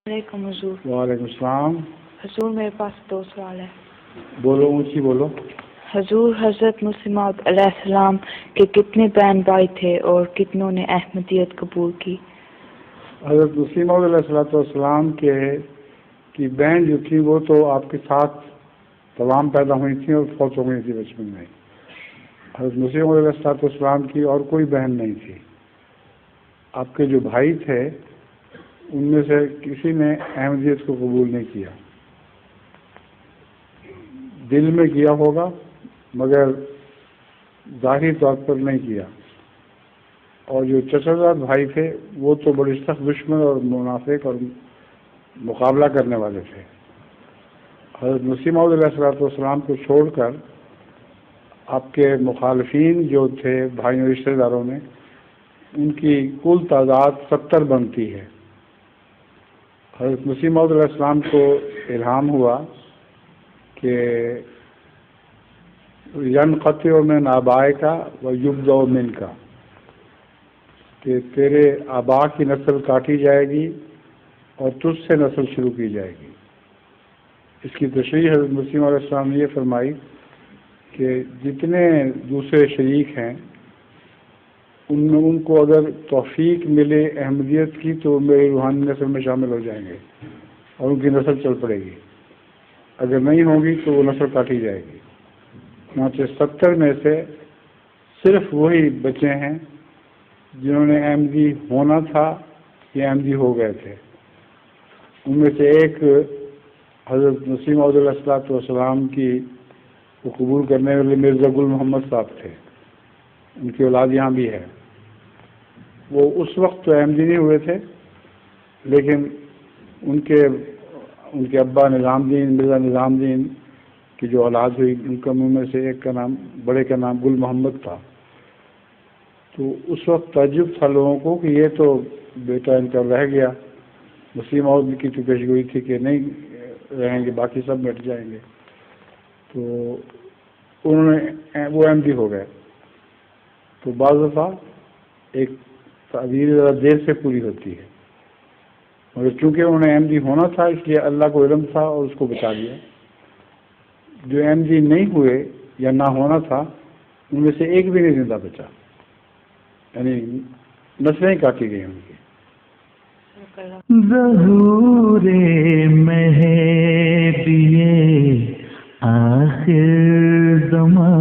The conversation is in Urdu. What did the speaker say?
وعلیکم حضور۔ وعلیکم السلام۔ حضور میرے پاس 2 سوال ہے۔ بولو، اونچی بولو۔ حضور، حضرت مسیح موعود علیہ السلام کے کتنے بہن بھائی تھے اور کتنوں نے احمدیت قبول کی؟ حضرت مسیح موعود علیہ السلام کی بہن جو تھی وہ تو آپ کے ساتھ تمام پیدا ہوئی تھیں اور فوت ہو گئی تھی بچپن میں۔ حضرت مسیح موعود علیہ السلام کی اور کوئی بہن نہیں تھی۔ آپ کے جو بھائی تھے ان میں سے کسی نے احمدیت کو قبول نہیں کیا، دل میں کیا ہوگا مگر ظاہری طور پر نہیں کیا، اور جو چچا زاد بھائی تھے وہ تو بڑے سخت دشمن اور منافق اور مقابلہ کرنے والے تھے۔ حضرت مسیح موعود علیہ السلام کو چھوڑ کر آپ کے مخالفین جو تھے بھائیوں رشتہ داروں میں، ان کی کل تعداد 70 بنتی ہے۔ حضرت مسیح موعود علیہ السلام کو الہام ہوا کہ ینقطع من آبائک ویبدأ منک، کہ تیرے آبا کی نسل کاٹی جائے گی اور تجھ سے نسل شروع کی جائے گی۔ اس کی تشریح حضرت مسیح موعود علیہ السلام نے یہ فرمائی کہ جتنے دوسرے شریک ہیں ان کو اگر توفیق ملے احمدیت کی تو میری روحانی نسل میں شامل ہو جائیں گے اور ان کی نسل چل پڑے گی، اگر نہیں ہوگی تو وہ نسل کاٹی جائے گی۔ چنانچہ 70 میں سے صرف وہی بچے ہیں جنہوں نے احمدی ہونا تھا یا احمدی ہو گئے تھے۔ ان میں سے ایک حضرت مسیح موعود علیہ السلام کی کو قبول کرنے والے مرزا گل محمد صاحب تھے، ان کی اولاد یہاں بھی ہے۔ وہ اس وقت تو احمدی نہیں ہوئے تھے، لیکن ان کے ابا نظام دین مرزا نظام دین کی جو اولاد ہوئی ان کا میں سے ایک کا نام بڑے کا نام گل محمد تھا۔ تو اس وقت تعجب تھا لوگوں کو کہ یہ تو بیٹا ان کا رہ گیا، مسیح موعود کی تو پیشگوئی تھی کہ نہیں رہیں گے، باقی سب مٹ جائیں گے، تو انہوں نے وہ احمدی ہو گئے۔ تو بعض دفعہ ایک تعبیر ذرا دیر سے پوری ہوتی ہے، مگر چونکہ انہوں نے احمدی ہونا تھا اس لیے اللہ کو علم تھا اور اس کو بچا دیا۔ جو احمدی نہیں ہوئے یا نہ ہونا تھا ان میں سے ایک بھی نہیں زندہ بچا، یعنی نسلیں کاٹی گئی ان کی۔ ظہور مہدی آخر زمان